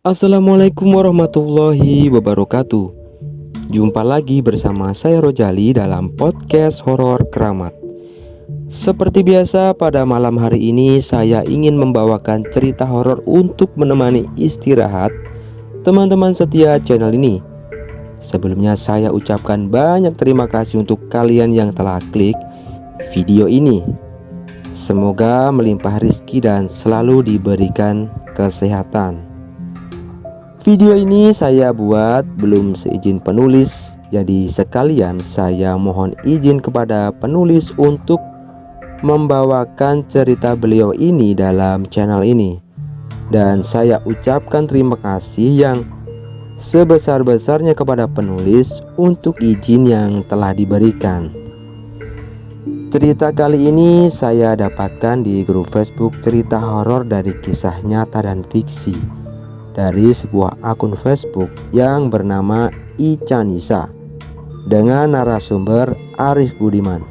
Assalamualaikum warahmatullahi wabarakatuh. Jumpa lagi bersama saya Rojali dalam podcast horor keramat. Seperti biasa, pada malam hari ini saya ingin membawakan cerita horor untuk menemani istirahat teman-teman setia channel ini. Sebelumnya saya ucapkan banyak terima kasih untuk kalian yang telah klik video ini. Semoga melimpah rezeki dan selalu diberikan kesehatan. Video ini saya buat belum seizin penulis, jadi sekalian saya mohon izin kepada penulis untuk membawakan cerita beliau ini dalam channel ini. Dan saya ucapkan terima kasih yang sebesar-besarnya kepada penulis untuk izin yang telah diberikan. Cerita kali ini saya dapatkan di grup Facebook cerita horor dari kisah nyata dan fiksi dari sebuah akun Facebook yang bernama Ica Nisa dengan narasumber Arif Budiman.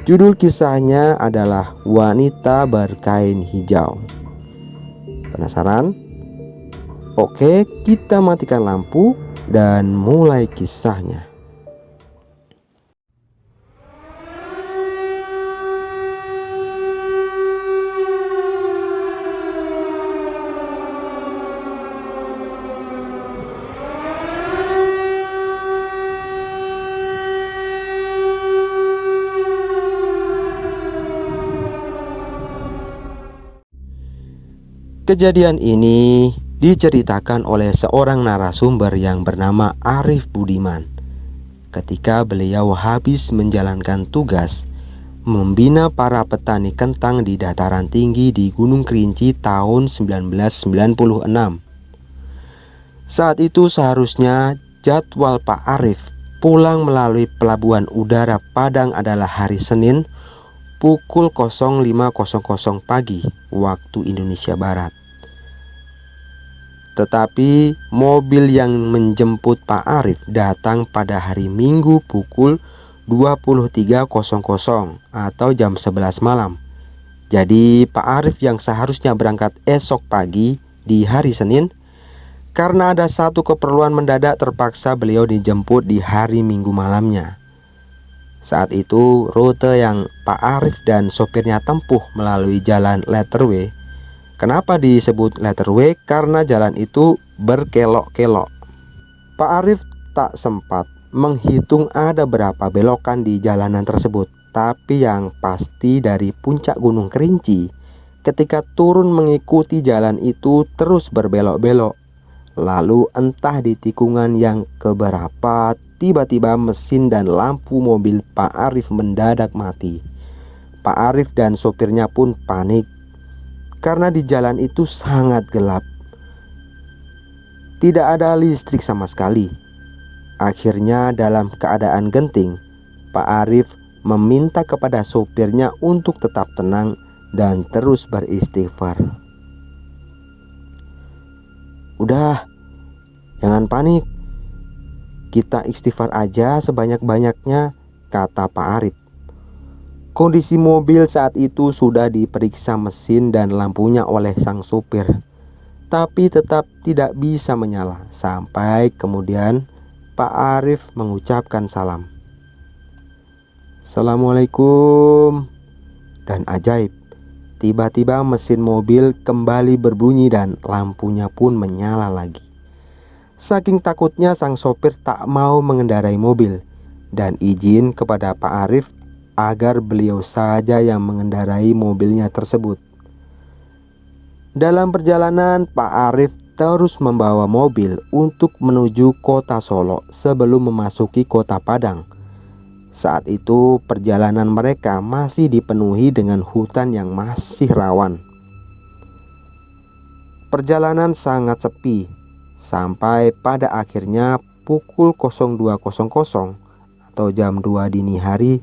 Judul kisahnya adalah Wanita Berkain Hijau. Penasaran? Oke, kita matikan lampu dan mulai kisahnya. Kejadian ini diceritakan oleh seorang narasumber yang bernama Arif Budiman ketika beliau habis menjalankan tugas membina para petani kentang di dataran tinggi di Gunung Kerinci tahun 1996. Saat itu seharusnya jadwal Pak Arif pulang melalui pelabuhan udara Padang adalah hari Senin pukul 05.00 pagi waktu Indonesia Barat. Tetapi mobil yang menjemput Pak Arif datang pada hari Minggu pukul 23.00 atau jam 11 malam. Jadi Pak Arif yang seharusnya berangkat esok pagi di hari Senin, karena ada satu keperluan mendadak terpaksa beliau dijemput di hari Minggu malamnya. Saat itu rute yang Pak Arif dan sopirnya tempuh melalui jalan letterway. Kenapa disebut letterway? Karena jalan itu berkelok-kelok. Pak Arif tak sempat menghitung ada berapa belokan di jalanan tersebut. Tapi yang pasti dari puncak Gunung Kerinci, ketika turun mengikuti jalan itu terus berbelok-belok. Lalu entah di tikungan yang keberapa, tiba-tiba mesin dan lampu mobil Pak Arif mendadak mati. Pak Arif dan sopirnya pun panik karena di jalan itu sangat gelap. Tidak ada listrik sama sekali. Akhirnya dalam keadaan genting, Pak Arif meminta kepada sopirnya untuk tetap tenang dan terus beristighfar. Udah, jangan panik. Kita istighfar aja sebanyak-banyaknya, kata Pak Arif. Kondisi mobil saat itu sudah diperiksa mesin dan lampunya oleh sang sopir, tapi tetap tidak bisa menyala. Sampai kemudian Pak Arif mengucapkan salam. Assalamualaikum. Dan ajaib, tiba-tiba mesin mobil kembali berbunyi dan lampunya pun menyala lagi. Saking takutnya sang sopir tak mau mengendarai mobil dan izin kepada Pak Arif agar beliau saja yang mengendarai mobilnya tersebut. Dalam perjalanan, Pak Arif terus membawa mobil untuk menuju kota Solo sebelum memasuki kota Padang. Saat itu perjalanan mereka masih dipenuhi dengan hutan yang masih rawan. Perjalanan sangat sepi sampai pada akhirnya pukul 02.00 atau jam 2 dini hari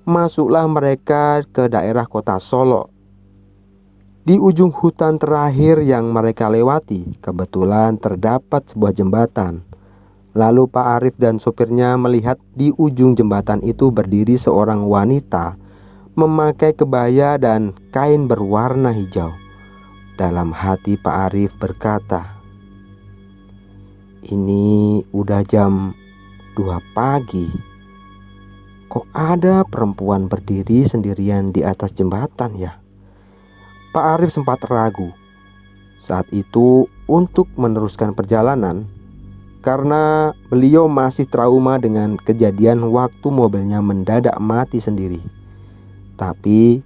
masuklah mereka ke daerah kota Solo. Di ujung hutan terakhir yang mereka lewati kebetulan terdapat sebuah jembatan. Lalu Pak Arif dan sopirnya melihat di ujung jembatan itu berdiri seorang wanita memakai kebaya dan kain berwarna hijau. Dalam hati Pak Arif berkata, "Ini udah jam 2 pagi. Kok ada perempuan berdiri sendirian di atas jembatan ya?" Pak Arif sempat ragu saat itu untuk meneruskan perjalanan karena beliau masih trauma dengan kejadian waktu mobilnya mendadak mati sendiri. Tapi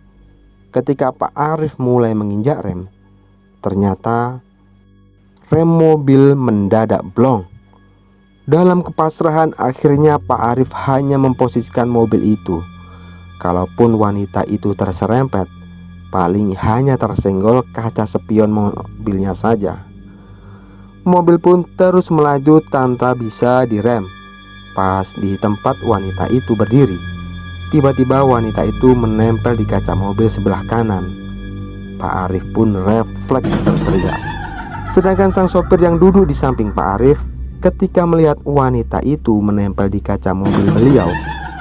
ketika Pak Arif mulai menginjak rem, ternyata rem mobil mendadak blong. Dalam kepasrahan akhirnya Pak Arif hanya memposisikan mobil itu. Kalaupun wanita itu terserempet, paling hanya tersenggol kaca spion mobilnya saja. Mobil pun terus melaju tanpa bisa direm. Pas di tempat wanita itu berdiri, tiba-tiba wanita itu menempel di kaca mobil sebelah kanan. Pak Arif pun refleks berteriak. Sedangkan sang sopir yang duduk di samping Pak Arif ketika melihat wanita itu menempel di kaca mobil beliau,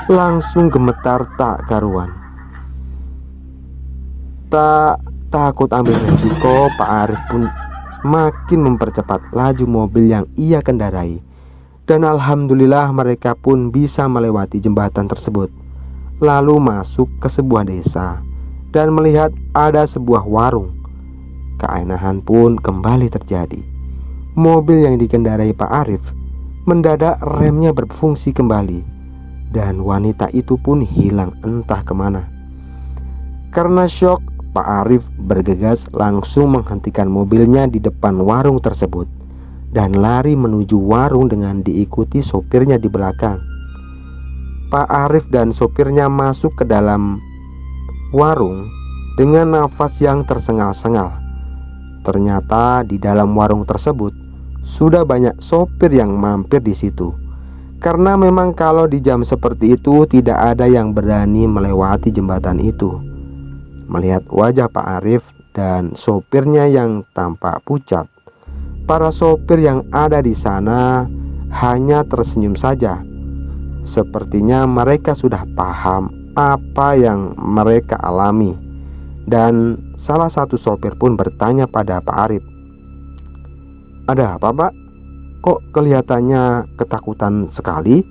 langsung gemetar tak karuan. Tak takut ambil resiko, Pak Arif pun makin mempercepat laju mobil yang ia kendarai. Dan alhamdulillah mereka pun bisa melewati jembatan tersebut, lalu masuk ke sebuah desa dan melihat ada sebuah warung. Keanehan pun kembali terjadi. Mobil yang dikendarai Pak Arif mendadak remnya berfungsi kembali, dan wanita itu pun hilang entah kemana. Karena syok, Pak Arif bergegas langsung menghentikan mobilnya di depan warung tersebut dan lari menuju warung dengan diikuti sopirnya di belakang. Pak Arif dan sopirnya masuk ke dalam warung dengan nafas yang tersengal-sengal. Ternyata di dalam warung tersebut sudah banyak sopir yang mampir di situ. Karena memang kalau di jam seperti itu tidak ada yang berani melewati jembatan itu. Melihat wajah Pak Arif dan sopirnya yang tampak pucat, para sopir yang ada di sana hanya tersenyum saja. Sepertinya mereka sudah paham apa yang mereka alami. Dan salah satu sopir pun bertanya pada Pak Arif, "Ada apa, Pak? Kok kelihatannya ketakutan sekali?"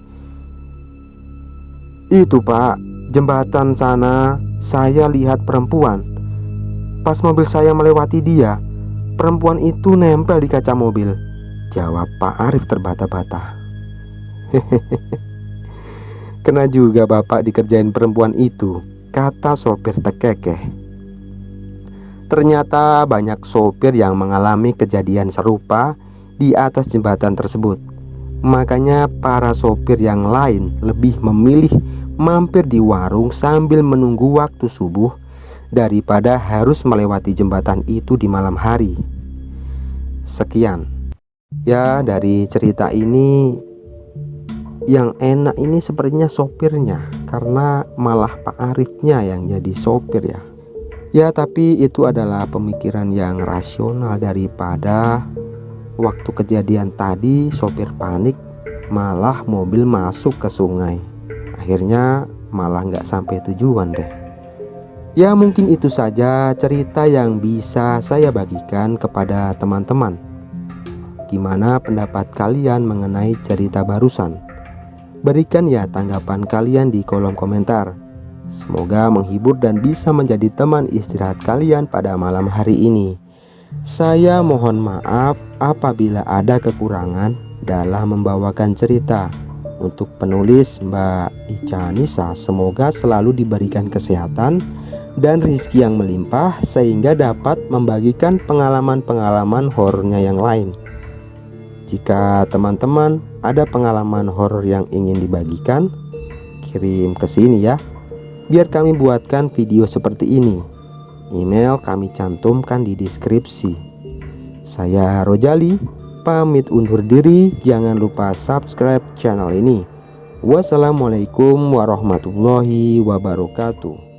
"Itu, Pak, jembatan sana saya lihat perempuan. Pas mobil saya melewati dia, perempuan itu nempel di kaca mobil," jawab Pak Arif terbata-bata. "Kena juga Bapak dikerjain perempuan itu," kata sopir tekekeh. Ternyata banyak sopir yang mengalami kejadian serupa di atas jembatan tersebut. Makanya para sopir yang lain lebih memilih mampir di warung sambil menunggu waktu subuh daripada harus melewati jembatan itu di malam hari. Sekian ya dari cerita ini. Yang enak ini sepertinya sopirnya, karena malah Pak Arifnya yang jadi sopir ya. Ya, tapi itu adalah pemikiran yang rasional daripada waktu kejadian tadi sopir panik malah mobil masuk ke sungai. Akhirnya malah nggak sampai tujuan deh. Ya, mungkin itu saja cerita yang bisa saya bagikan kepada teman-teman. Gimana pendapat kalian mengenai cerita barusan? Berikan ya tanggapan kalian di kolom komentar. Semoga menghibur dan bisa menjadi teman istirahat kalian pada malam hari ini. Saya mohon maaf apabila ada kekurangan dalam membawakan cerita. Untuk penulis Mbak Ica Nisa, semoga selalu diberikan kesehatan dan rezeki yang melimpah sehingga dapat membagikan pengalaman-pengalaman horornya yang lain. Jika teman-teman ada pengalaman horor yang ingin dibagikan, kirim ke sini ya, biar kami buatkan video seperti ini. Email kami cantumkan di deskripsi. Saya Rojali, pamit undur diri. Jangan lupa subscribe channel ini. Wassalamualaikum warahmatullahi wabarakatuh.